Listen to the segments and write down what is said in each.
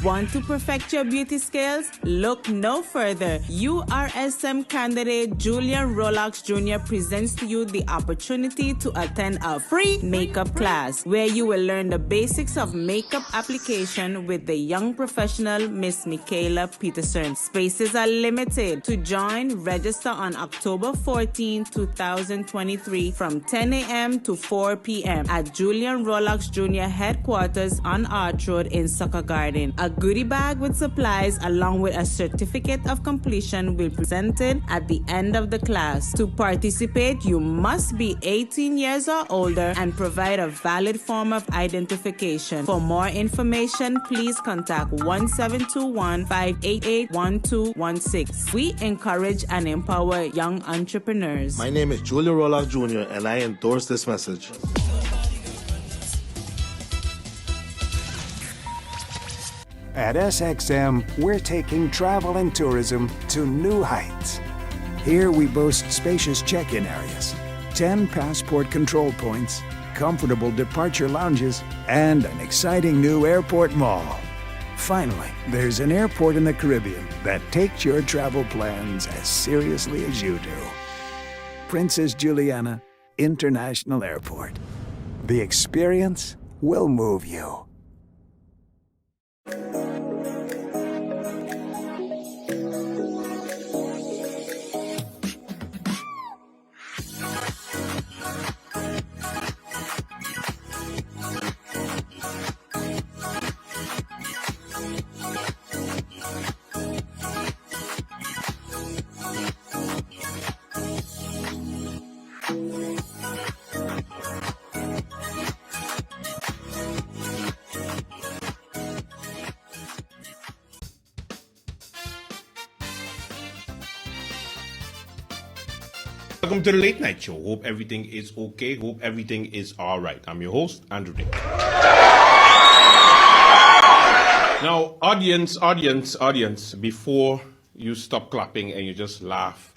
Want to perfect your beauty skills? Look no further. URSM candidate Julian Rolox Jr. presents to you the opportunity to attend a free makeup class where you will learn the basics of makeup application with the young professional Miss Michaela Peterson. Spaces are limited. To join, register on October 14, 2023 from 10 a.m. to 4 p.m. at Julian Rolox Jr. headquarters on Arch Road in Sucker Garden. A goodie bag with supplies along with a certificate of completion will be presented at the end of the class. To participate, you must be 18 years or older and provide a valid form of identification. For more information, please contact 1721-588-1216. We encourage and empower young entrepreneurs. My name is Julian Roloff Jr. and I endorse this message. At SXM, we're taking travel and tourism to new heights. Here we boast spacious check-in areas, 10 passport control points, comfortable departure lounges, and an exciting new airport mall. Finally, there's an airport in the Caribbean that takes your travel plans as seriously as you do. Princess Juliana International Airport. The experience will move you. Welcome to the Late Night Show. Hope everything is okay. Hope everything is all right. I'm your host, Andrew Dick. Now, audience, before you stop clapping and you just laugh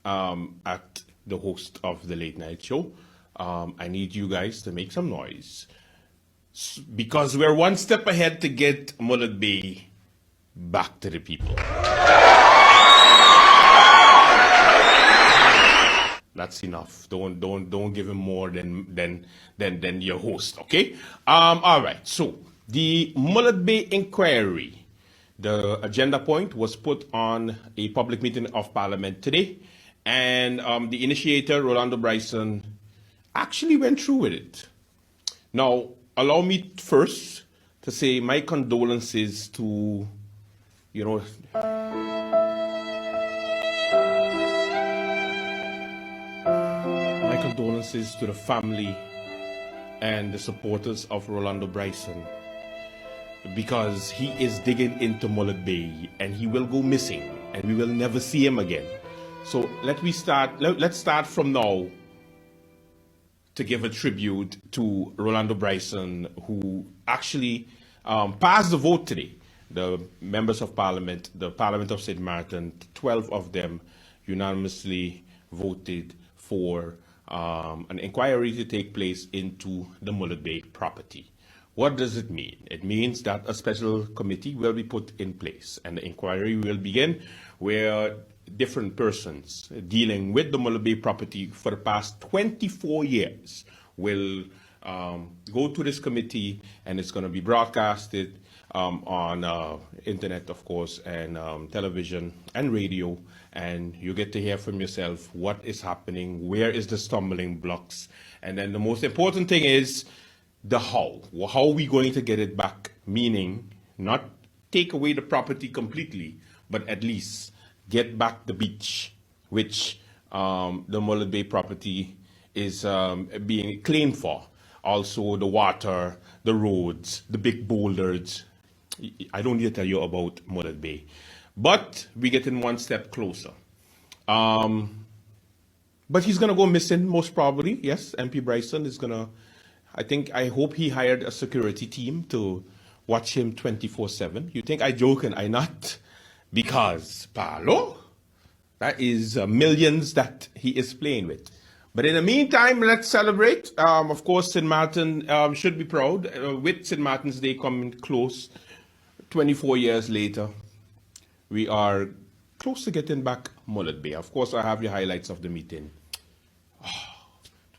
at the host of the Late Night Show, I need you guys to make some noise. Because we're one step ahead to get Mullet Bay back to the people. That's enough. Don't give him more than your host, okay? All right. So the Mullet Bay inquiry, the agenda point was put on a public meeting of Parliament today, and the initiator, Rolando Bryson, actually went through with it. Now, allow me first to say my condolences to, condolences to the family and the supporters of Rolando Bryson, because he is digging into Mullet Bay and he will go missing and we will never see him again. So let's start from now to give a tribute to Rolando Bryson, who actually passed the vote today. The members of Parliament, the Parliament of St. Martin, 12 of them unanimously voted for an inquiry to take place into the Mullet Bay property. What does it mean? It means that a special committee will be put in place and the inquiry will begin, where different persons dealing with the Mullet Bay property for the past 24 years will go to this committee, and it's going to be broadcasted on internet, of course, and television and radio, and you get to hear from yourself what is happening, where is the stumbling blocks, and then the most important thing is the how. How are we going to get it back? Meaning, not take away the property completely, but at least get back the beach, which the Mullet Bay property is being claimed for. Also the water, the roads, the big boulders. I don't need to tell you about Mullet Bay. But we're getting one step closer. But he's going to go missing, most probably. Yes, MP Bryson is going to, I hope he hired a security team to watch him 24/7. You think I joke and I not? Because, Paolo, that is millions that he is playing with. But in the meantime, let's celebrate. Of course, St. Martin should be proud. With St. Martin's Day coming close, 24 years later, we are close to getting back Mullet Bay. Of course, I have the highlights of the meeting.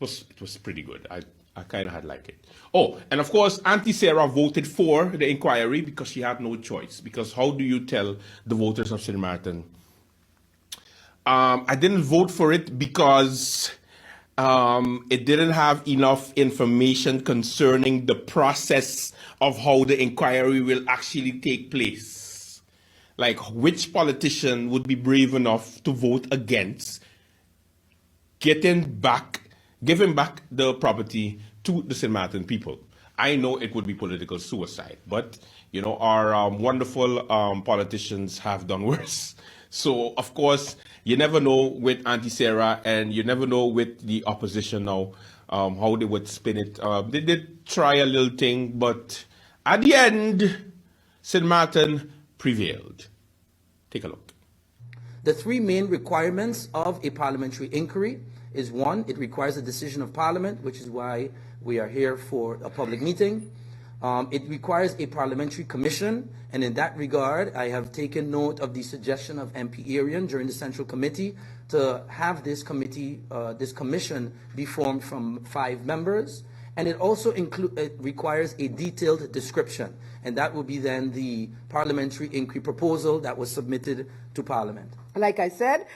It was pretty good. I kind of had like it. Oh, and of course, Auntie Sarah voted for the inquiry because she had no choice. Because how do you tell the voters of St. Martin? I didn't vote for it because it didn't have enough information concerning the process of how the inquiry will actually take place. Like, which politician would be brave enough to vote against giving back the property to the St. Martin people? I know it would be political suicide, but you know, our wonderful politicians have done worse. So of course, you never know with Auntie Sarah, and you never know with the opposition now how they would spin it. They did try a little thing, but at the end, St. Martin prevailed. Take a look. The three main requirements of a parliamentary inquiry is: one, it requires a decision of Parliament, which is why we are here for a public meeting. It requires a parliamentary commission, and in that regard, I have taken note of the suggestion of MP Arian during the Central Committee to have this commission be formed from 5 members. And it also requires a detailed description, and that will be then the parliamentary inquiry proposal that was submitted to Parliament. Like I said,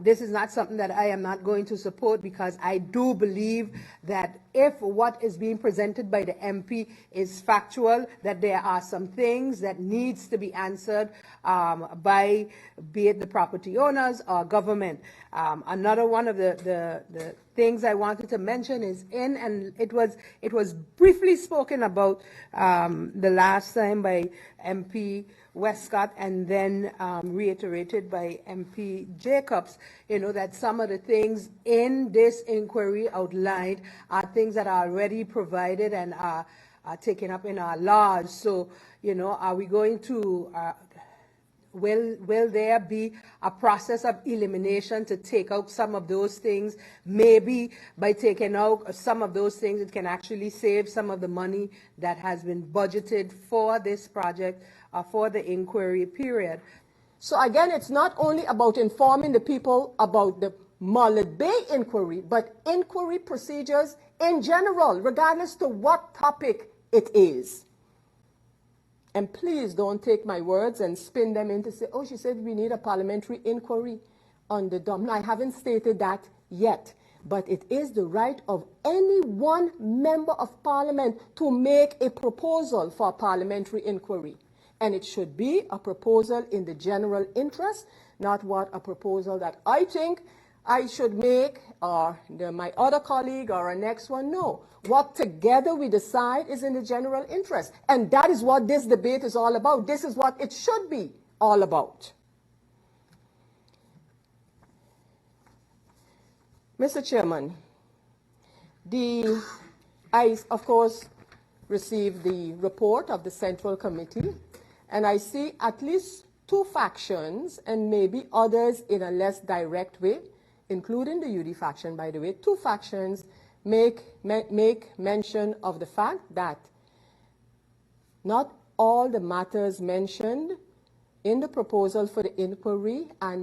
this is not something that I am not going to support, because I do believe that if what is being presented by the MP is factual, that there are some things that needs to be answered by, be it the property owners or government. Another one of the things I wanted to mention is and it was briefly spoken about the last time by MP Westcott, and then reiterated by MP Jacobs, you know, that some of the things in this inquiry outlined are things that are already provided and are taken up in our laws. So, you know, are we going to, will there be a process of elimination to take out some of those things? Maybe by taking out some of those things, it can actually save some of the money that has been budgeted for this project, for the inquiry period. So again, it's not only about informing the people about the Mullet Bay inquiry, but inquiry procedures in general, regardless to what topic it is. And please don't take my words and spin them into say, oh, she said we need a parliamentary inquiry on the dump. No, I haven't stated that yet. But it is the right of any one member of Parliament to make a proposal for a parliamentary inquiry. And it should be a proposal in the general interest, not what a proposal that I think I should make, or my other colleague, or a next one. No. What together we decide is in the general interest. And that is what this debate is all about. This is what it should be all about. Mr. Chairman, I, of course, received the report of the Central Committee, and I see at least 2 factions, and maybe others in a less direct way, including the UD faction, by the way. 2 factions make mention of the fact that not all the matters mentioned in the proposal for the inquiry are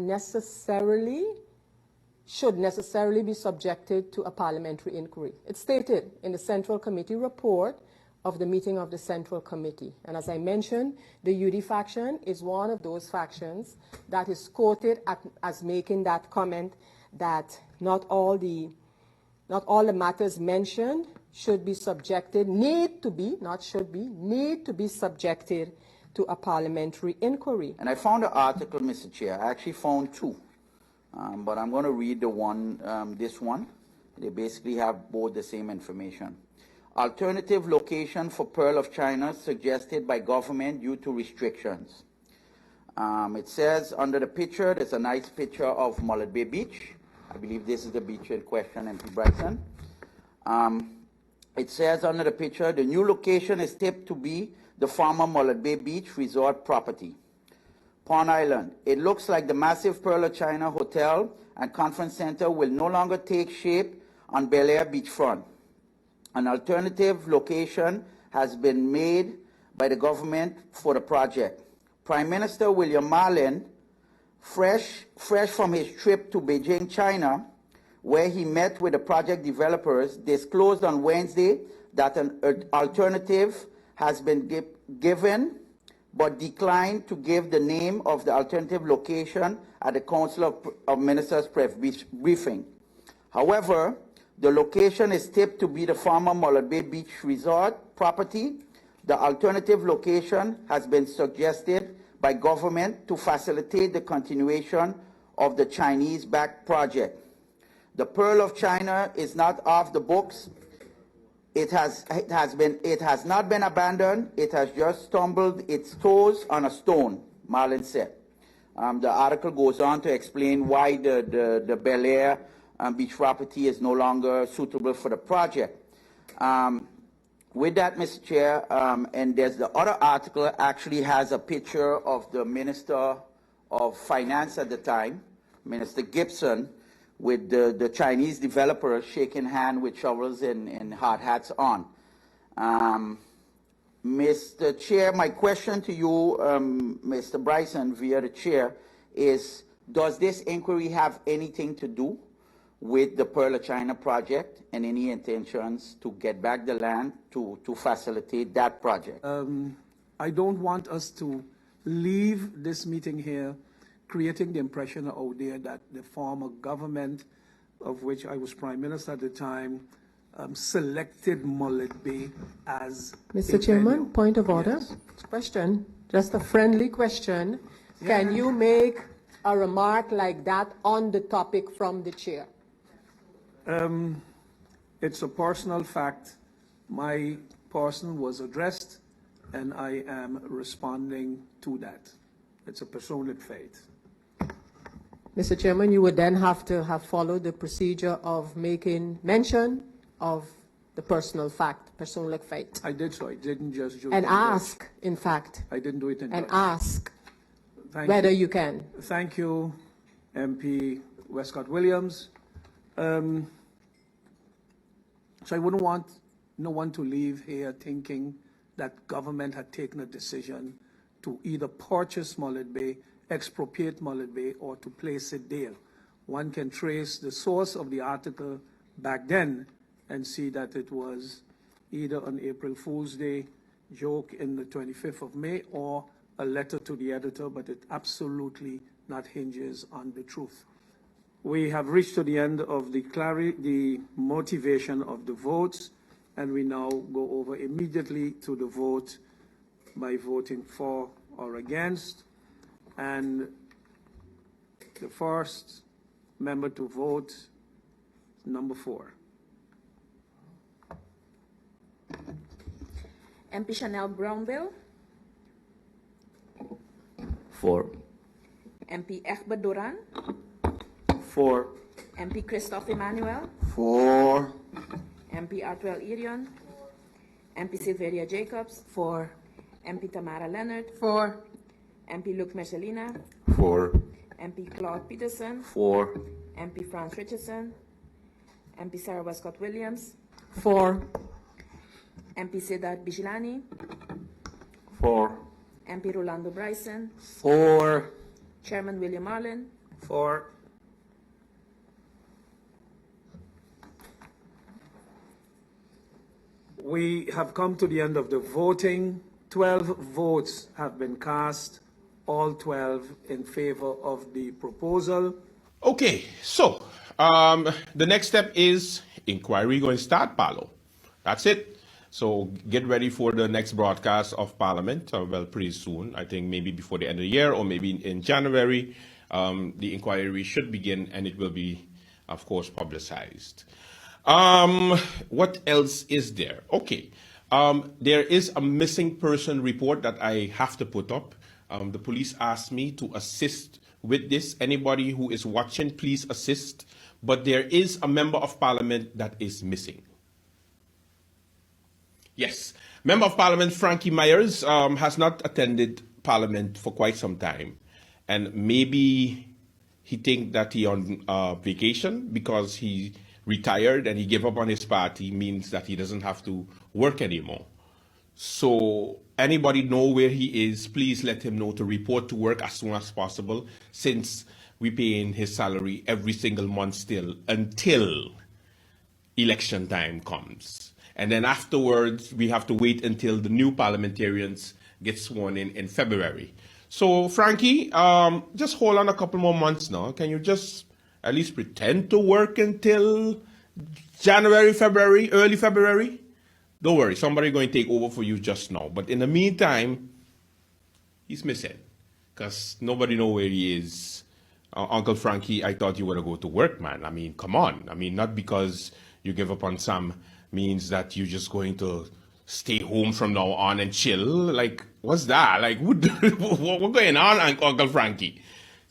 should necessarily be subjected to a parliamentary inquiry. It's stated in the Central Committee report of the meeting of the Central Committee. And as I mentioned, the UD faction is one of those factions that is quoted as making that comment that not all the matters mentioned should be subjected, need to be subjected to a parliamentary inquiry. And I found an article, Mr. Chair. I actually found 2. But I'm going to read the one, this one. They basically have both the same information. Alternative location for Pearl of China suggested by government due to restrictions. It says under the picture, there's a nice picture of Mullet Bay Beach. I believe this is the beach in question, MP Bryson. It says under the picture, the new location is tipped to be the former Mullet Bay Beach resort property. Pond Island. It looks like the massive Pearl of China Hotel and Conference Center will no longer take shape on Bel Air beachfront. An alternative location has been made by the government for the project. Prime Minister William Marlin, fresh from his trip to Beijing, China, where he met with the project developers, disclosed on Wednesday that an alternative has been given, but declined to give the name of the alternative location at the Council of Ministers press briefing. However, the location is tipped to be the former Mullet Bay Beach Resort property. The alternative location has been suggested by government to facilitate the continuation of the Chinese-backed project. The Pearl of China is not off the books. It has not been abandoned. It has just stumbled its toes on a stone, Marlin said. The article goes on to explain why the Bel Air beach property is no longer suitable for the project. With that, Mr. Chair, and there's the other article actually has a picture of the Minister of Finance at the time, Minister Gibson, with the Chinese developers shaking hands with shovels and hard hats on. Mr. Chair, my question to you, Mr. Bryson, via the chair, is does this inquiry have anything to do with the Pearl of China project and any intentions to get back the land to facilitate that project? I don't want us to leave this meeting here creating the impression out there that the former government, of which I was Prime Minister at the time, selected Mullet Bay as Mr. Chairman, point of order. Yes. Question, just a friendly question. Yeah. Can you make a remark like that on the topic from the chair? It's a personal fact. My person was addressed, and I am responding to that. It's a personal faith. Mr. Chairman, you would then have to have followed the procedure of making mention of the personal fact, personal fact. I did so. I didn't just do and ask, in fact. I didn't do it in and Dutch. Ask Thank whether you. you can. Thank you, MP Westcott Williams. So I wouldn't want no one to leave here thinking that government had taken a decision to either purchase Mullet Bay, expropriate Mullet Bay, or to place it there. One can trace the source of the article back then and see that it was either an April Fool's Day joke in the 25th of May or a letter to the editor, but it absolutely not hinges on the truth. We have reached to the end of the motivation of the votes, and we now go over immediately to the vote by voting for or against. And the first member to vote, number 4. MP Chanel Brownville. 4. MP Egbert Doran. 4. MP Christophe Emmanuel. 4. MP Artwell Irion. MP Silveria Jacobs. 4. MP Tamara Leonard. 4. MP Luc Mercelina. 4. MP Claude Peterson. 4. MP Franz Richardson. MP Sarah Westcott Williams. 4. MP Siddharth Bijilani. 4. MP Rolando Bryson. 4. Chairman William Marlin. 4. We have come to the end of the voting. 12 votes have been cast, all 12 in favor of the proposal. Okay, so the next step is inquiry going to start, Paolo. That's it. So get ready for the next broadcast of Parliament, well, pretty soon. I think maybe before the end of the year or maybe in January, the inquiry should begin and it will be, of course, publicized. What else is there? Okay, there is a missing person report that I have to put up. The police asked me to assist with this. Anybody who is watching, please assist. But there is a member of Parliament that is missing. Yes, Member of Parliament Frankie Myers has not attended Parliament for quite some time. And maybe he thinks that he on vacation because he retired and he gave up on his party means that he doesn't have to work anymore. So anybody know where he is, please let him know to report to work as soon as possible, since we pay in his salary every single month still until election time comes. And then afterwards, we have to wait until the new parliamentarians get sworn in February. So, Frankie, just hold on a couple more months now. Can you just at least pretend to work until January, February, early February? Don't worry, somebody's going to take over for you just now. But in the meantime, he's missing because nobody knows where he is. Uncle Frankie, I thought you were to go to work, man. I mean, come on. I mean, not because you give up on Sam means that you're just going to stay home from now on and chill. Like, what's that? Like, what's going on, Uncle Frankie?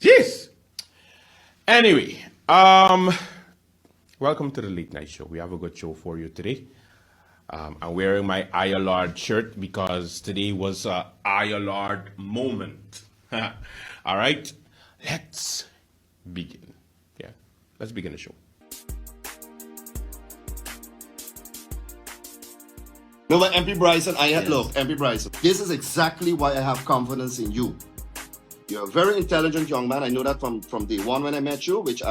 Jeez. Anyway, welcome to the Late Night Show. We have a good show for you today. I'm wearing my ILR shirt because today was a ILR moment. All right, let's begin. Yeah, let's begin the show. No, but MP Bryson, look, MP Bryson, this is exactly why I have confidence in you. You're a very intelligent young man. I know that from day one when I met you, which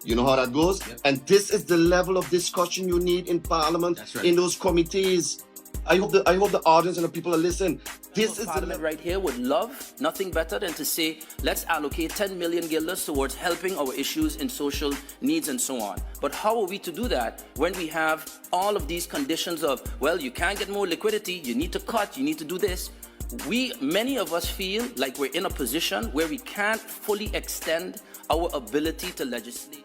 you know how that goes. Yep. And this is the level of discussion you need in Parliament, right, in those committees. I hope the audience and the people are listening. This is Parliament right here would love nothing better than to say, let's allocate 10 million guilders towards helping our issues in social needs and so on. But how are we to do that when we have all of these conditions of, well, you can't get more liquidity, you need to cut, you need to do this. Many of us feel like we're in a position where we can't fully extend our ability to legislate.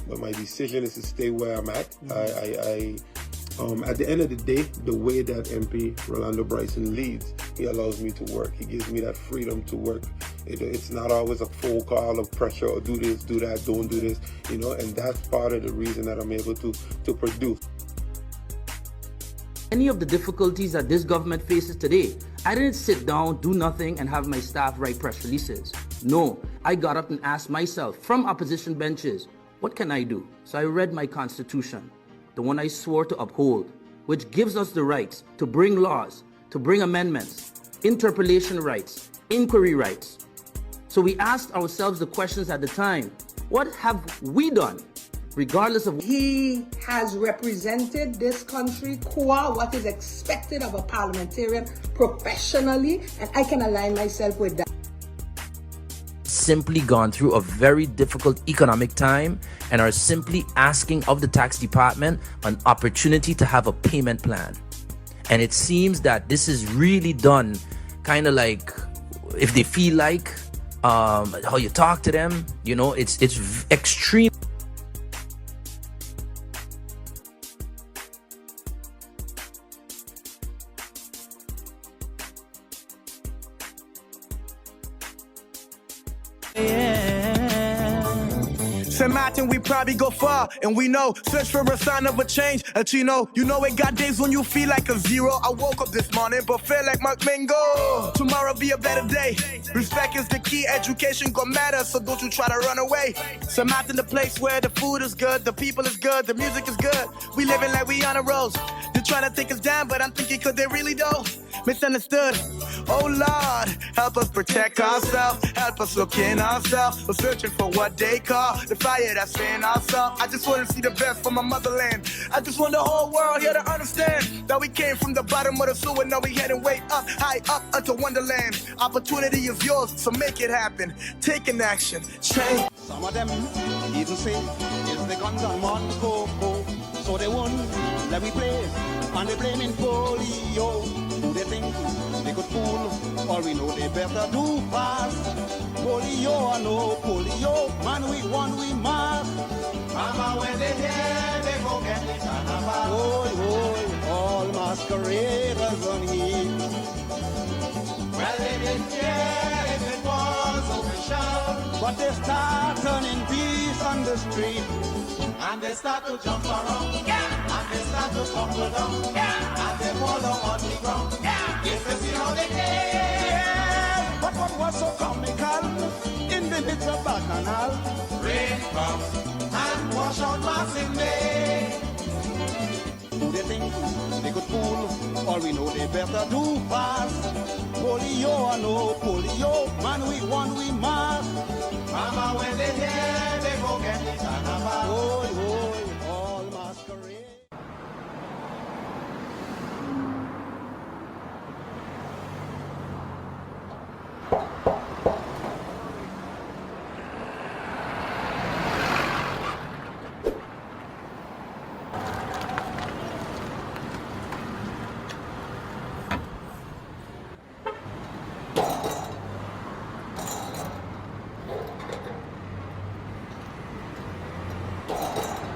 But my decision is to stay where I'm at. At the end of the day, the way that MP Rolando Bryson leads, he allows me to work. He gives me that freedom to work. It's not always a phone call of pressure or do this, do that, don't do this, you know, and that's part of the reason that I'm able to produce. Any of the difficulties that this government faces today, I didn't sit down, do nothing, and have my staff write press releases. No, I got up and asked myself from opposition benches, what can I do? So I read my constitution, the one I swore to uphold, which gives us the rights to bring laws, to bring amendments, interpellation rights, inquiry rights. So we asked ourselves the questions at the time, what have we done? Regardless of... He has represented this country qua what is expected of a parliamentarian professionally, and I can align myself with that. Simply gone through a very difficult economic time and are simply asking of the tax department an opportunity to have a payment plan. And it seems that this is really done kind of like if they feel like how you talk to them, you know, it's extreme. St. Martin, we probably go far, and we know, search for a sign of a change, a chino. You know it got days when you feel like a zero. I woke up this morning, but feel like Mark Mingo. Tomorrow be a better day. Respect is the key, education gon' matter, so don't you try to run away. St. Martin, the place where the food is good, the people is good, the music is good. We living like we on a road. They're trying to take us down, but I'm thinking could they really don't? Misunderstood. Oh Lord, help us protect ourselves, help us look in ourselves. We're searching for what they call the fire that's in ourselves. I just want to see the best from my motherland. I just want the whole world here to understand that we came from the bottom of the sewer, now we heading way up, high up unto Wonderland. Opportunity is yours, so make it happen. Take an action, change. Some of them even say it's the guns on Monaco, so they won't let me play, and they blaming polio. Who they think they could fool? All we know they better do fast. Polio or no polio, man we won, we mark. Mama when they hear, they go get the carnival. Oh, all masqueraders on heat. Well they didn't care if it was official, but they start turning bees on the street. And they start to jump around, yeah. And they start to tumble down, yeah. And they fall down on the ground, yeah. If they see how they get. But what was so comical in the midst of Bacchanal? Rain comes and wash out Martin Bay. Who they think they could fool. All we know they better do fast. Polio or no polio, man we won we mark. Mama when they hear they go get the carnival. Oh, oh, all masquerade.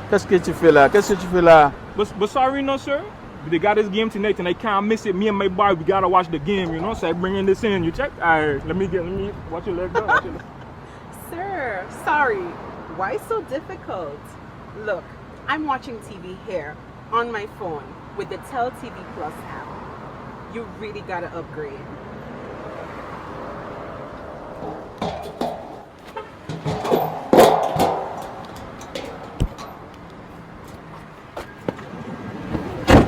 Qu'est-ce que tu fais là? Qu'est-ce que tu fais là? But sorry, no sir. They got this game tonight and I can't miss it. Me and my boy, we gotta watch the game, you know. So I bringing this in. You check? Alright, let me watch your leg. Watch your leg. Sir, sorry. Why so difficult? Look, I'm watching TV here on my phone with the Tell TV Plus app. You really gotta upgrade.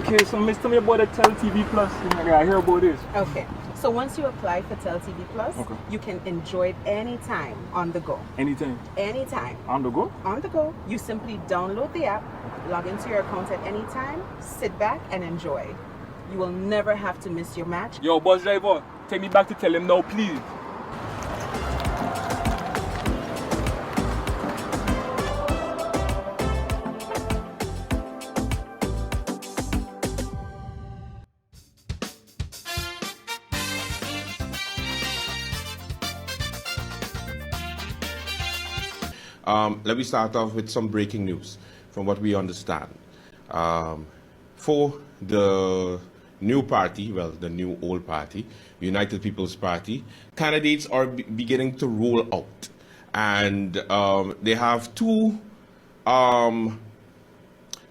Okay, so miss, tell me about the Tell TV Plus. I hear about this. Okay, so once you apply for Tell TV Plus, you can enjoy it anytime on the go. Anytime? Anytime. On the go? On the go. You simply download the app, log into your account at any time, sit back and enjoy. You will never have to miss your match. Yo, bus driver, take me back to tell him now, please. Let me start off with some breaking news from what we understand. For the new party, well, the new old party, United People's Party, candidates are beginning to roll out. And they have two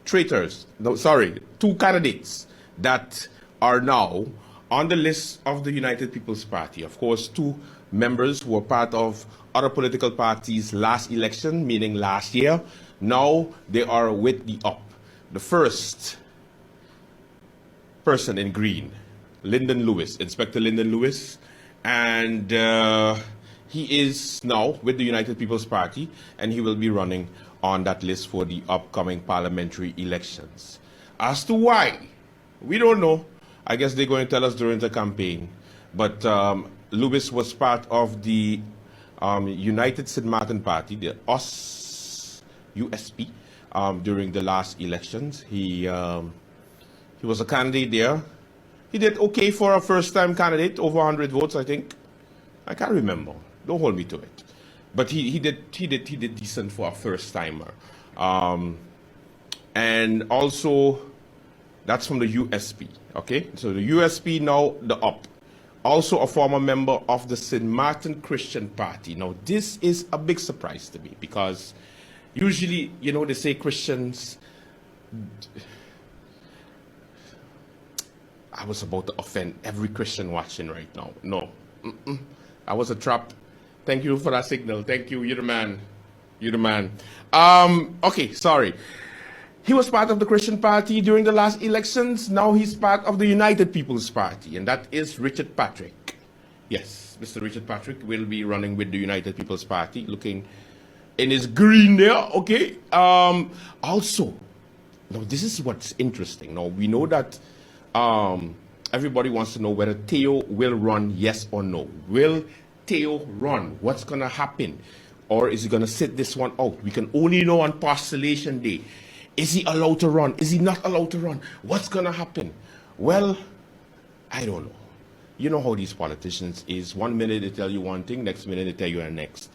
candidates that are now on the list of the United People's Party. Of course, two members who were part of other political parties last election, meaning last year. Now they are with the UP. The first person in green, Lyndon Lewis, Inspector Lyndon Lewis, and he is now with the United People's Party, and he will be running on that list for the upcoming parliamentary elections. As to why, we don't know. I guess they're going to tell us during the campaign. But Lewis was part of the United St. Martin Party, the USP, during the last elections. He was a candidate there. He did okay for a first-time candidate, over 100 votes, I think. I can't remember. Don't hold me to it. But he did decent for a first-timer. And also, that's from the USP, okay? So the USP, now the UP. Also a former member of the St. Martin Christian Party. Now, this is a big surprise to me because usually, you know, they say Christians... I was about to offend every Christian watching right now. No. I was a trap. Thank you for that signal. Thank you. You're the man. You're the man. Okay, sorry. He was part of the Christian Party during the last elections. Now he's part of the United People's Party, and that is Richard Patrick. Yes, Mr. Richard Patrick will be running with the United People's Party, looking in his green there, okay? Also, now this is what's interesting. Now, we know that everybody wants to know whether Theo will run, yes or no. Will Theo run? What's going to happen? Or is he going to sit this one out? We can only know on postulation day. Is he allowed to run? Is he not allowed to run? What's going to happen? Well, I don't know. You know how these politicians is. 1 minute they tell you one thing, next minute they tell you the next.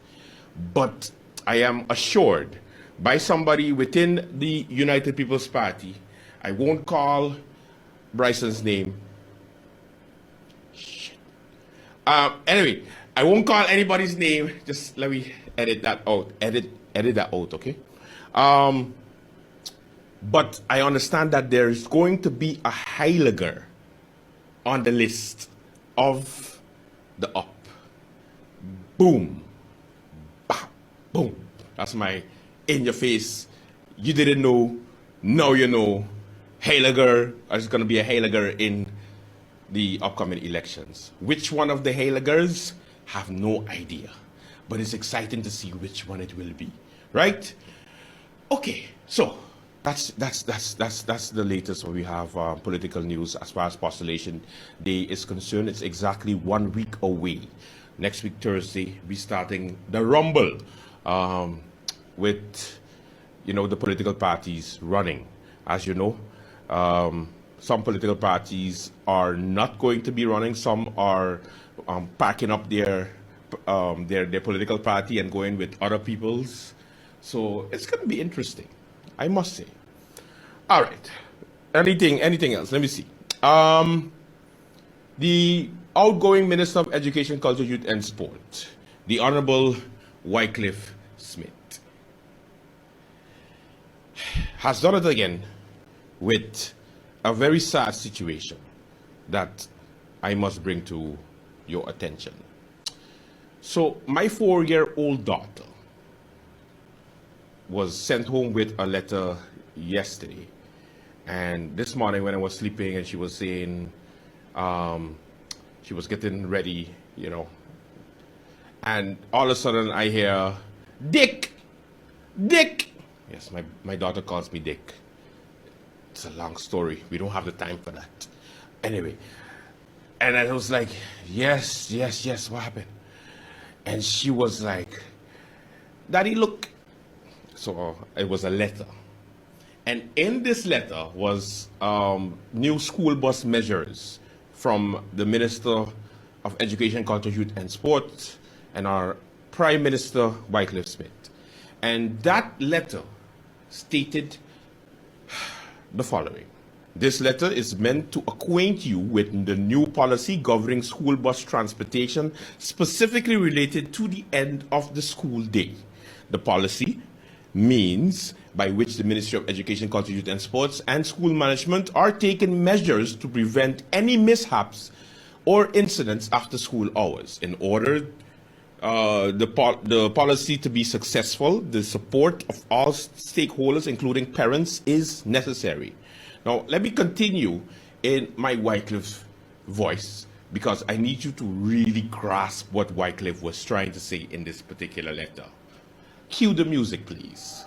But I am assured by somebody within the United People's Party, I won't call Bryson's name. Shit. Anyway, I won't call anybody's name. Just let me edit that out. Edit that out, okay? But I understand that there is going to be a Heiliger on the list of the UP. Boom. Bah, boom. That's my in your face. You didn't know. Now you know. Hailager, or is going to be a Hailager in the upcoming elections. Which one of the Hailagers? Have no idea. But it's exciting to see which one it will be. Right? Okay, so that's the latest what we have political news as far as Postulation Day is concerned. It's exactly 1 week away. Next week, Thursday, we're starting the Rumble with, the political parties running. As you know, some political parties are not going to be running. Some are packing up their political party and going with other people's. So it's going to be interesting, I must say. All right. Anything else? Let me see. The outgoing Minister of Education, Culture, Youth and Sport, the Honorable Wycliffe Smith, has done it again with a very sad situation that I must bring to your attention. So my 4-year-old daughter was sent home with a letter yesterday. And this morning when I was sleeping and she was saying, she was getting ready, and all of a sudden I hear, Dick! Dick! Yes, my daughter calls me Dick. It's a long story. We don't have the time for that. Anyway, and I was like, yes, what happened? And she was like, Daddy, look. So it was a letter. And in this letter was new school bus measures from the Minister of Education, Culture, Youth and Sport and our Prime Minister, Wycliffe Smith. And that letter stated the following. This letter is meant to acquaint you with the new policy governing school bus transportation, specifically related to the end of the school day. The policy means by which the Ministry of Education, Culture, Youth and Sports and school management are taking measures to prevent any mishaps or incidents after school hours. In order the policy to be successful, the support of all stakeholders, including parents, is necessary. Now, let me continue in my Wycliffe voice, because I need you to really grasp what Wycliffe was trying to say in this particular letter. Cue the music, please.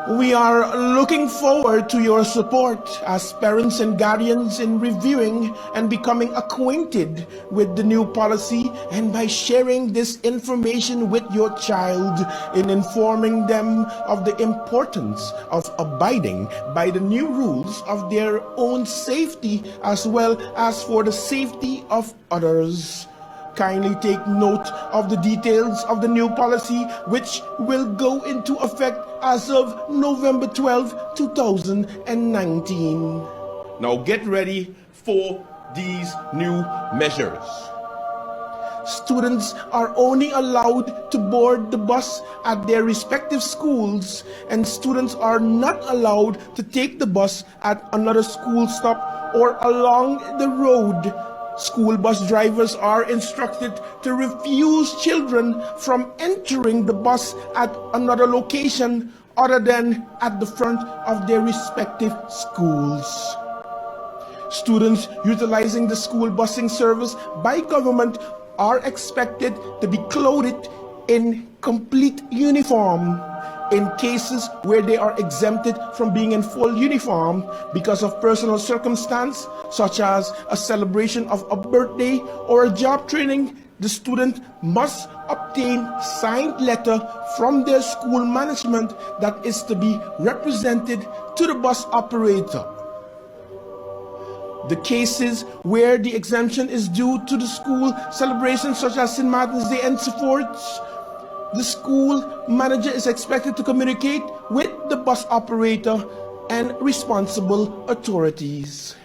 We are looking forward to your support as parents and guardians in reviewing and becoming acquainted with the new policy, and by sharing this information with your child in informing them of the importance of abiding by the new rules of their own safety as well as for the safety of others. Kindly take note of the details of the new policy, which will go into effect as of November 12, 2019. Now get ready for these new measures. Students are only allowed to board the bus at their respective schools, and students are not allowed to take the bus at another school stop or along the road. School bus drivers are instructed to refuse children from entering the bus at another location other than at the front of their respective schools. Students utilizing the school busing service by government are expected to be clothed in complete uniform. In cases where they are exempted from being in full uniform because of personal circumstance, such as a celebration of a birthday or a job training, the student must obtain signed letter from their school management that is to be represented to the bus operator. The cases where the exemption is due to the school celebrations such as St. Martin's Day and so forth, the school manager is expected to communicate with the bus operator and responsible authorities.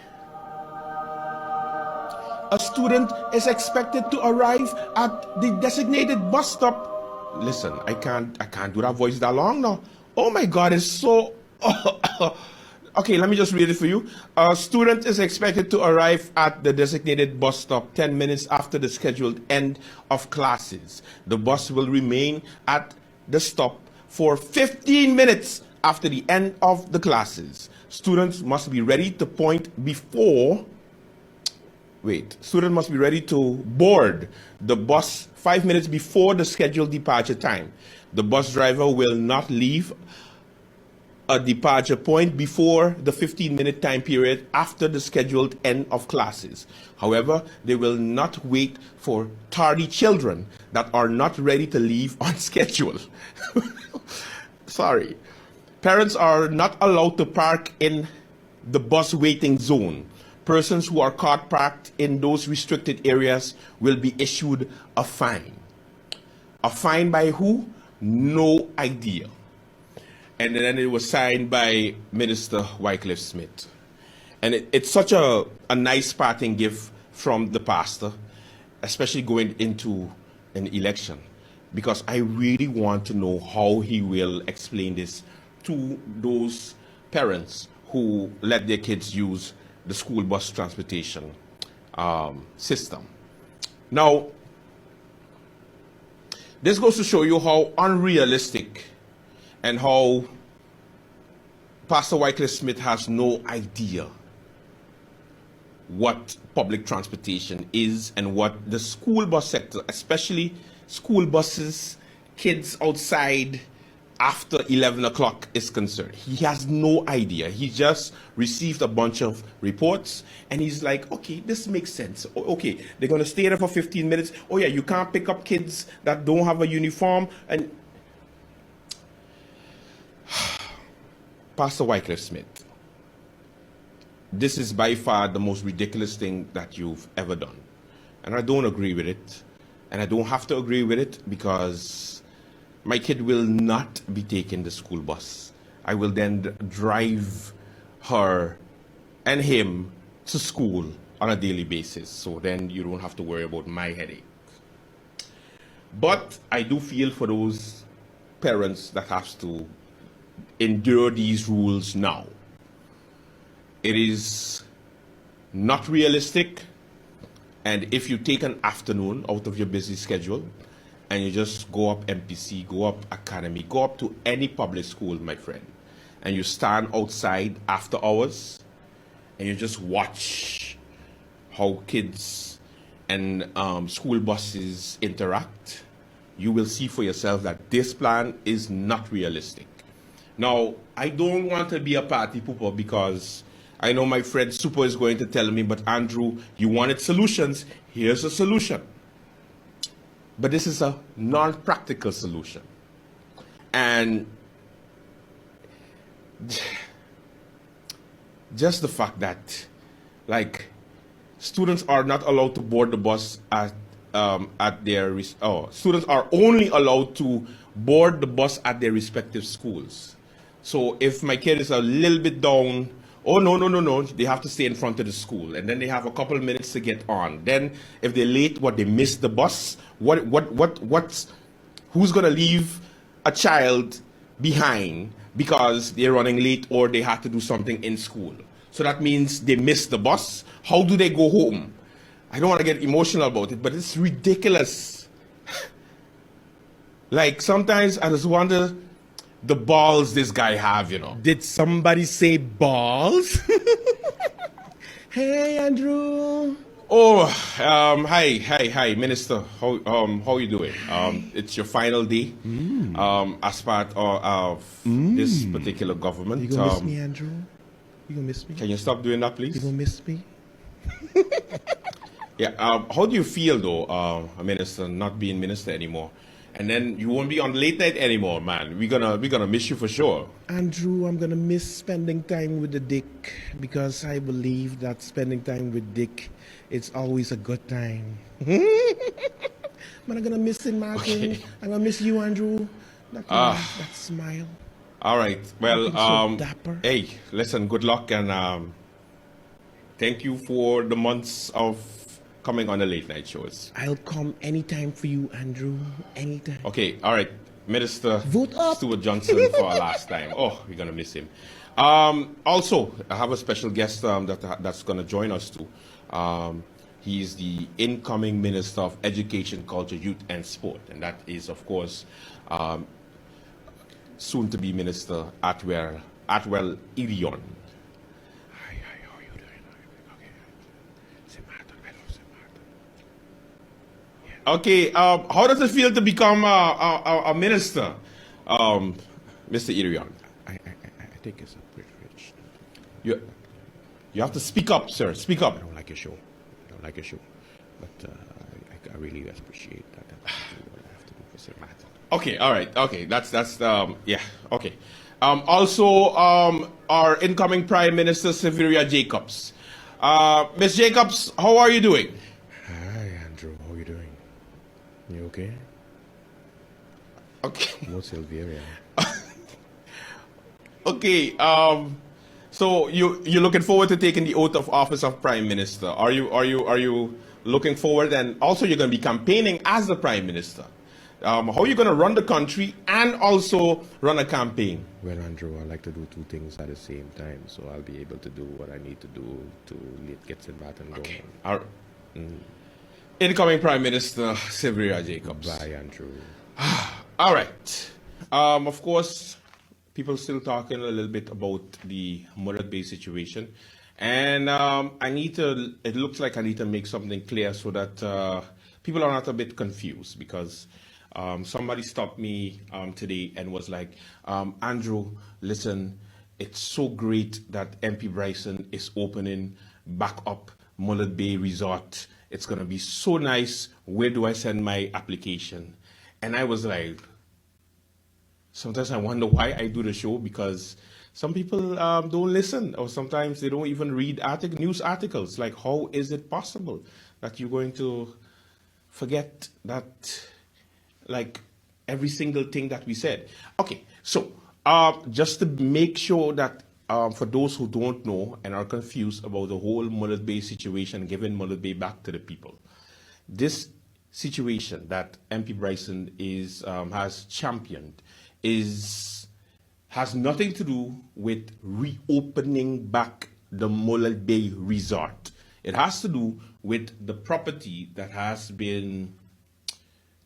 A student is expected to arrive at the designated bus stop. Listen, I can't do that voice that long now. Oh my God, it's so... Okay, let me just read it for you. A student is expected to arrive at the designated bus stop 10 minutes after the scheduled end of classes. The bus will remain at the stop for 15 minutes after the end of the classes. Students must be ready to students must be ready to board the bus 5 minutes before the scheduled departure time. The bus driver will not leave a departure point before the 15-minute time period after the scheduled end of classes. However, they will not wait for tardy children that are not ready to leave on schedule. Sorry. Parents are not allowed to park in the bus waiting zone. Persons who are caught parked in those restricted areas will be issued a fine. A fine by who? No idea. And then it was signed by Minister Wycliffe Smith. And it's such a nice parting gift from the pastor, especially going into an election, because I really want to know how he will explain this to those parents who let their kids use the school bus transportation system. Now, this goes to show you how unrealistic and how Pastor Wycliffe Smith has no idea what public transportation is and what the school bus sector, especially school buses, kids outside after 11 o'clock is concerned. He has no idea. He just received a bunch of reports and he's like, okay, this makes sense. Okay, they're going to stay there for 15 minutes. Oh yeah, you can't pick up kids that don't have a uniform. And Pastor Wycliffe Smith, this is by far the most ridiculous thing that you've ever done. And I don't agree with it. And I don't have to agree with it because my kid will not be taking the school bus. I will then drive her and him to school on a daily basis. So then you don't have to worry about my headache. But I do feel for those parents that have to endure these rules now. It is not realistic. And if you take an afternoon out of your busy schedule and you just go up MPC, go up Academy, go up to any public school, my friend, and you stand outside after hours and you just watch how kids and school buses interact, you will see for yourself that this plan is not realistic. Now, I don't want to be a party pooper because I know my friend Super is going to tell me, but Andrew, you wanted solutions. Here's a solution. But this is a non-practical solution. And just the fact that, like, students are not allowed to board the bus at their, students are only allowed to board the bus at their respective schools. So if my kid is a little bit down, oh, no, they have to stay in front of the school. And then they have a couple of minutes to get on. Then if they're late, they miss the bus? Who's going to leave a child behind because they're running late or they have to do something in school? So that means they miss the bus. How do they go home? I don't want to get emotional about it, but it's ridiculous. Like, sometimes I just wonder the balls this guy have, you know. Did somebody say balls? Hey, Andrew. Oh, hi, Minister. How you doing? It's your final day as part of this particular government. You gonna miss me, Andrew? You gonna miss me? Can you stop doing that, please? You gonna miss me? Yeah. How do you feel, though, a minister not being minister anymore? And then you won't be on late night anymore, man. We're gonna miss you for sure. Andrew, I'm gonna miss spending time with the Dick because I believe that spending time with Dick, it's always a good time. But I'm gonna miss him, Martin. Okay. I'm gonna miss you, Andrew. That smile. All right. Well, so dapper. Hey, listen. Good luck and thank you for the months of coming on the late night shows. I'll come anytime for you, Andrew. Anytime. Okay, all right. Minister Vote up. Stuart Johnson for our last time. Oh, we're gonna miss him. Also, I have a special guest that's gonna join us too. He's the incoming Minister of Education, Culture, Youth and Sport, and that is, of course, soon to be Minister Atwell Ilion. Okay, how does it feel to become a minister, Mr. Irion? I think it's a privilege. You have to speak up, sir. Speak up. I don't like your show. But I really appreciate that. I have to do for St. Martin. Okay, all right. Okay, that's yeah. Okay. Also, our incoming Prime Minister, Severia Jacobs. Ms. Jacobs, how are you doing? Hi, Andrew. How are you doing? You okay? Okay. No Silveria. Okay. So you're looking forward to taking the oath of office of Prime Minister. Are you looking forward? And also, you're going to be campaigning as the Prime Minister. How are you going to run the country and also run a campaign? Well, Andrew, I like to do two things at the same time, so I'll be able to do what I need to do to get St. Martin going. Okay. Incoming Prime Minister, Severia Jacobs. Bye, Andrew. All right. Of course, people still talking a little bit about the Murad Bay situation. And it looks like I need to make something clear so that people are not a bit confused, because somebody stopped me today and was like, Andrew, listen, it's so great that MP Bryson is opening back up Mullet Bay Resort. It's going to be so nice. Where do I send my application? And I was like, sometimes I wonder why I do the show, because some people don't listen, or sometimes they don't even read news articles. Like, how is it possible that you're going to forget that, like, every single thing that we said? Okay, so just to make sure that for those who don't know and are confused about the whole Mullet Bay situation, giving Mullet Bay back to the people, this situation that MP Bryson has championed has nothing to do with reopening back the Mullet Bay Resort. It has to do with the property that has been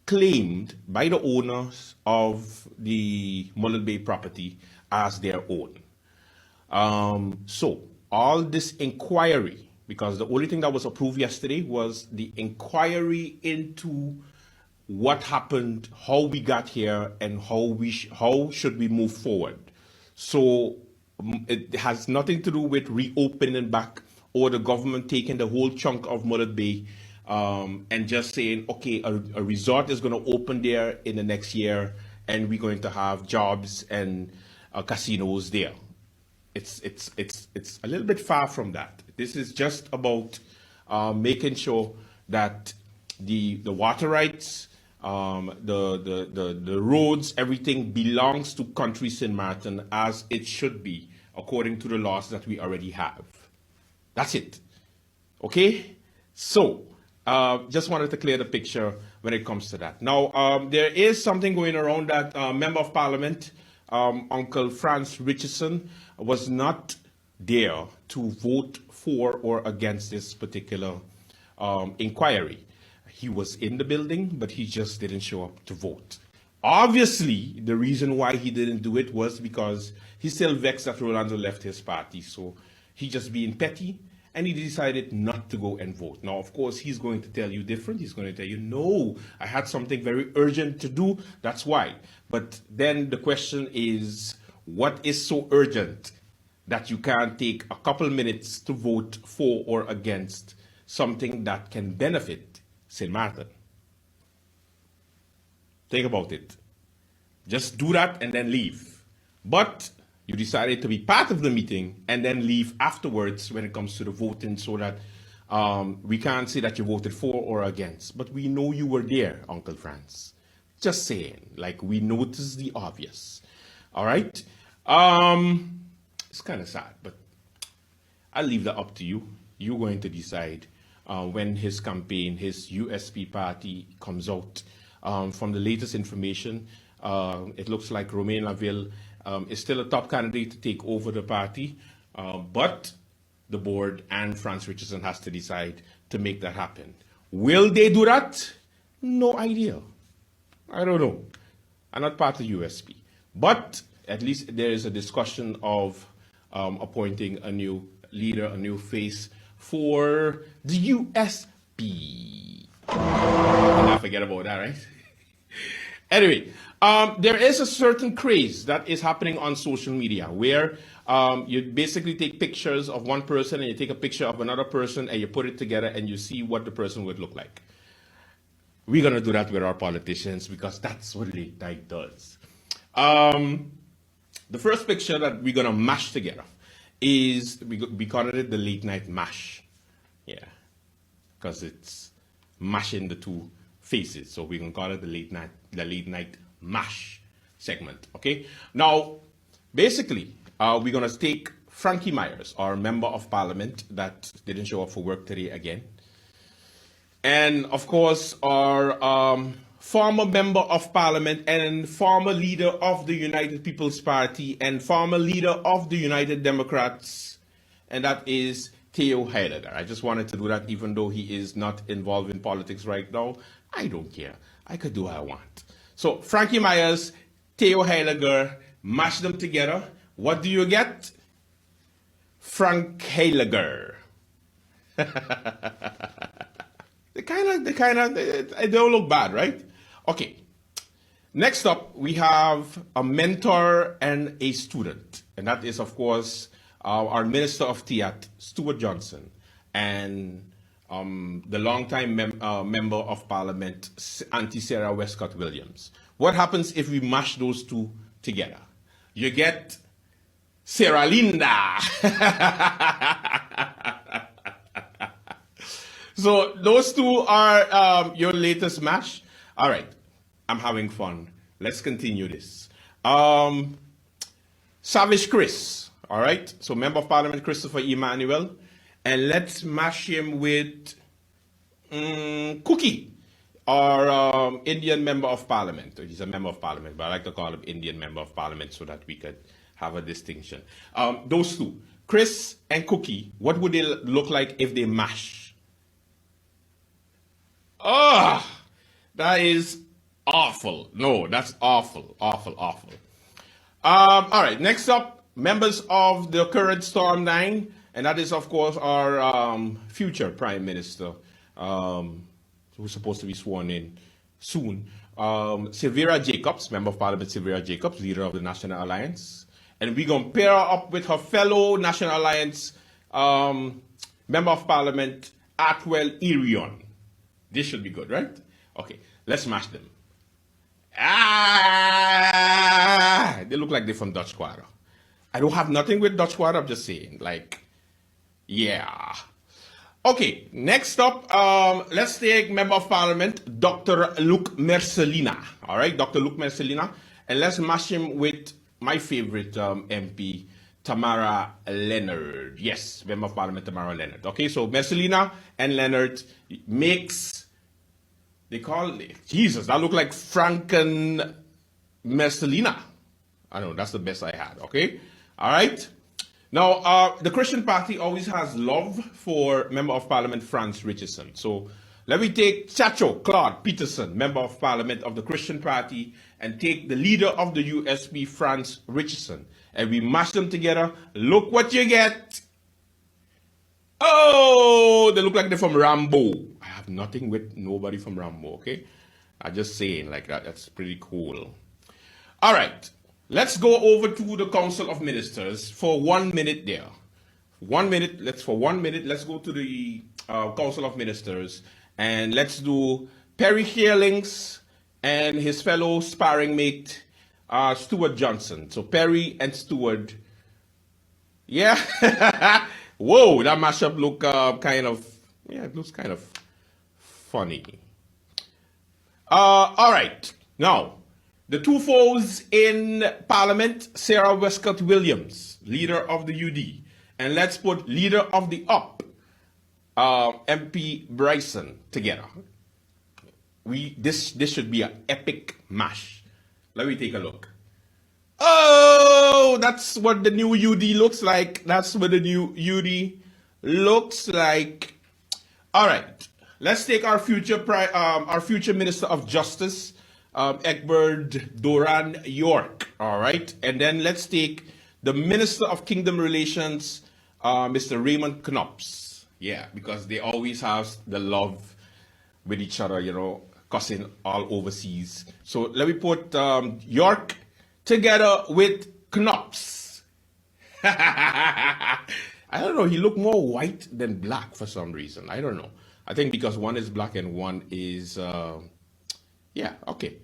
claimed by the owners of the Mullet Bay property as their own. So all this inquiry, because the only thing that was approved yesterday was the inquiry into what happened, how we got here, and how should we move forward. So it has nothing to do with reopening back or the government taking the whole chunk of Mullet Bay and just saying, okay, a resort is going to open there in the next year, and we're going to have jobs and casinos there. It's a little bit far from that. This is just about making sure that the water rights, the roads, everything belongs to Country St. Martin as it should be, according to the laws that we already have. That's it. Okay? So, just wanted to clear the picture when it comes to that. Now, there is something going around that Member of Parliament, Uncle Franz Richardson, was not there to vote for or against this particular inquiry. He was in the building, but he just didn't show up to vote. Obviously, the reason why he didn't do it was because he's still vexed that Rolando left his party. So he just being petty, and he decided not to go and vote. Now, of course, he's going to tell you different. He's going to tell you, no, I had something very urgent to do. That's why. But then the question is, what is so urgent that you can't take a couple minutes to vote for or against something that can benefit St. Martin? Think about it. Just do that and then leave. But you decided to be part of the meeting and then leave afterwards when it comes to the voting, so that we can't say that you voted for or against. But we know you were there, Uncle Franz. Just saying, like, we noticed the obvious. All right? It's kind of sad, but I'll leave that up to you. You're going to decide when his campaign, his USP party comes out. From the latest information, it looks like Romain Laville is still a top candidate to take over the party, but the board and Franz Richardson has to decide to make that happen. Will they do that? No idea. I don't know. I'm not part of USP. But at least there is a discussion of appointing a new leader, a new face for the USP. I'll not forget about that, right? Anyway, there is a certain craze that is happening on social media where you basically take pictures of one person and you take a picture of another person and you put it together and you see what the person would look like. We're going to do that with our politicians because that's what late night does. The first picture that we're going to mash together is, we call it the late night mash. Yeah, because it's mashing the two faces. So we can call it the late night mash segment. Okay. Now, basically, we're going to take Frankie Myers, our member of parliament that didn't show up for work today again. And of course, our former member of parliament and former leader of the United People's Party and former leader of the United Democrats, and that is Theo Heidegger. I just wanted to do that even though he is not involved in politics right now. I don't care. I could do what I want. So Frankie Myers, Theo Heidegger, mash them together. What do you get? Frank Heidegger. They don't look bad, right? Okay. Next up, we have a mentor and a student. And that is, of course, our Minister of Theatre, Stuart Johnson, and the longtime member of Parliament, Auntie Sarah Westcott Williams. What happens if we mash those two together? You get Sarah Linda. So those two are your latest mash. All right, I'm having fun. Let's continue this. Savage Chris. All right, so Member of Parliament Christopher Emmanuel, and let's mash him with Cookie, our Indian Member of Parliament. He's a Member of Parliament, but I like to call him Indian Member of Parliament so that we could have a distinction. Those two, Chris and Cookie, what would they look like if they mash? Oh, that is awful. No, that's awful, awful, awful. All right, next up, members of the current Storm 9, and that is, of course, our future Prime Minister, who's supposed to be sworn in soon. Sylvia Jacobs, Member of Parliament Sylvia Jacobs, leader of the National Alliance. And we're going to pair her up with her fellow National Alliance Member of Parliament, Atwell Irion. This should be good, right? Okay, let's smash them. They look like they're from Dutch Quarter. I don't have nothing with Dutch Quarter, I'm just saying, like, yeah. Okay, next up, let's take Member of Parliament, Dr. Luc Mercelina. All right, Dr. Luc Mercelina. And let's mash him with my favorite MP, Tamara Leonard. Yes, Member of Parliament, Tamara Leonard. Okay, so Mercelina and Leonard makes... They call it, Jesus, that look like Franken Mercelina. I know, that's the best I had, okay? All right. Now, the Christian Party always has love for Member of Parliament Franz Richardson. So let me take Chacho Claude Peterson, Member of Parliament of the Christian Party, and take the leader of the USP, Franz Richardson. And we mash them together. Look what you get. Oh, they look like they're from Rambo. I have nothing with nobody from Rambo, okay? I'm just saying like that. That's pretty cool. All right. Let's go over to the Council of Ministers for 1 minute there. 1 minute. Let's go to the Council of Ministers and let's do Perry Shearlings and his fellow sparring mate, Stuart Johnson. So Perry and Stuart. Yeah. Whoa, that mashup look it looks kind of funny. All right, now, the two foes in Parliament, Sarah Westcott Williams, leader of the UD, and let's put leader of the UP, MP Bryson, together. This should be an epic mash. Let me take a look. Oh, that's what the new UD looks like. That's what the new UD looks like. All right, let's take our future Minister of Justice, Egbert Doran York. All right, and then let's take the Minister of Kingdom Relations, Mr. Raymond Knops. Yeah, because they always have the love with each other, you know, cussing all overseas. So let me put York together with Knops. I don't know, he looked more white than black for some reason. I don't know. I think because one is black and one is, yeah, okay.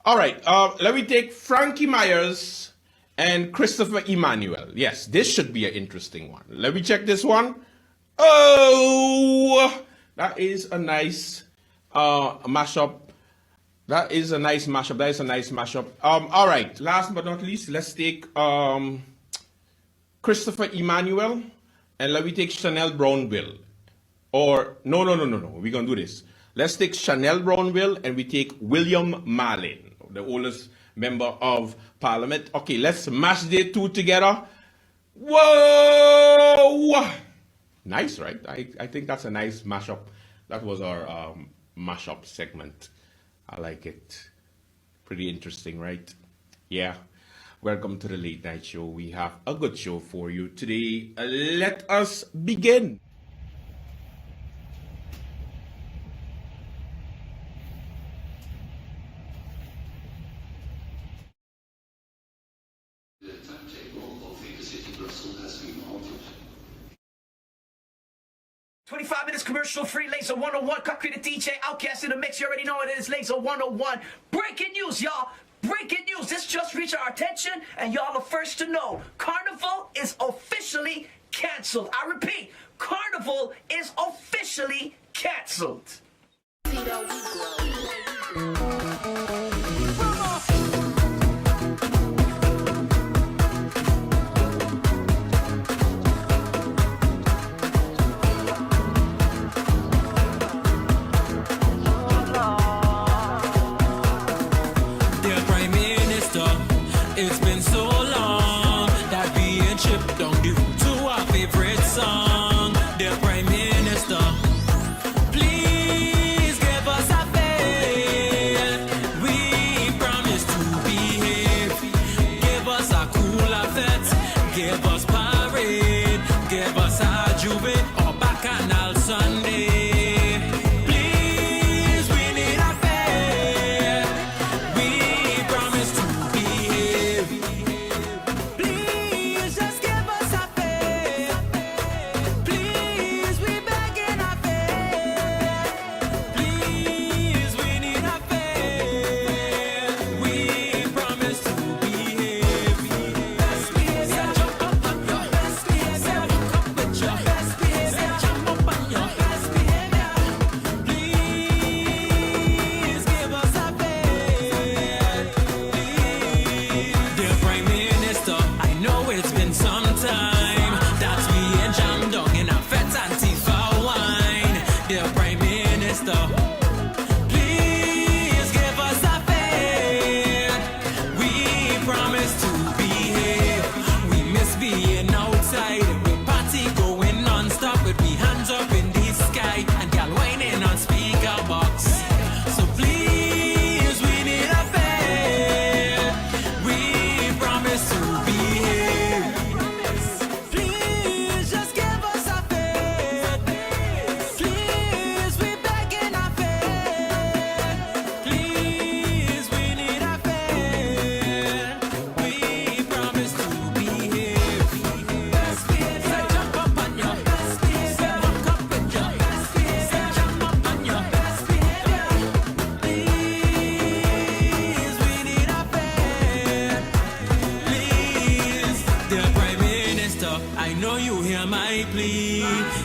All right, let me take Frankie Myers and Christopher Emmanuel. Yes, this should be an interesting one. Let me check this one. Oh, that is a nice mashup. That is a nice mashup. All right, last but not least, let's take Christopher Emmanuel and let me take Chanel Brownville. Or, no, we're going to do this. Let's take Chanel Brownville and we take William Marlin, the oldest member of Parliament. Okay, let's mash the two together. Whoa! Nice, right? I think that's a nice mashup. That was our mashup segment. I like it. Pretty interesting, right? Yeah. Welcome to the Late Night Show. We have a good show for you today. Let us begin. The timetable of Intercity Brussels has been altered. 25 minutes commercial free, Laser 101. Copy the DJ Outcast in the mix. You already know it is Laser 101. Breaking news, y'all. Breaking news. This just reached our attention, and y'all are first to know. Carnival is officially canceled. I repeat, Carnival is officially canceled. It's been so long that we ain't chipped down the road to our favorite song. Dear Prime Minister, please give us a fair. We promise to behave. Give us a cooler fete. Give us parade. Give us a juve or bacchanal Sunday.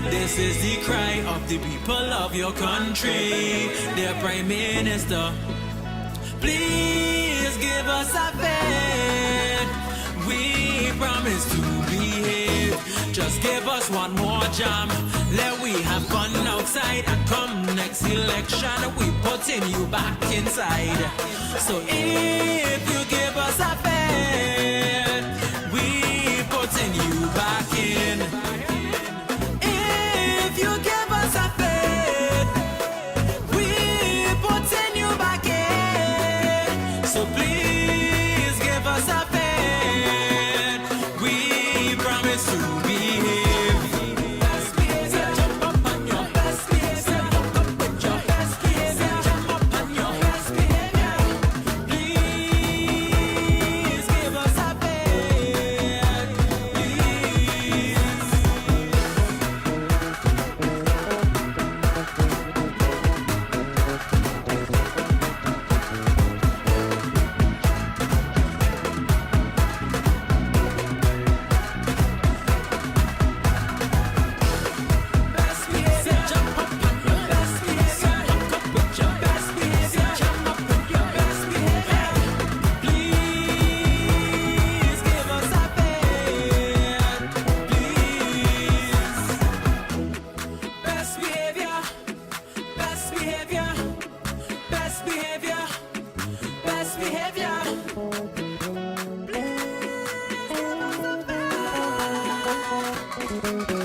This is the cry of the people of your country, dear Prime Minister. Please give us a fair. We promise to behave. Just give us one more jam. Let we have fun outside, and come next election, we putting you back inside. So if you give us a fair, we putting you back in. If you give us a fair, we putting you back in. So please give us a fair. We promise to behave. Bye.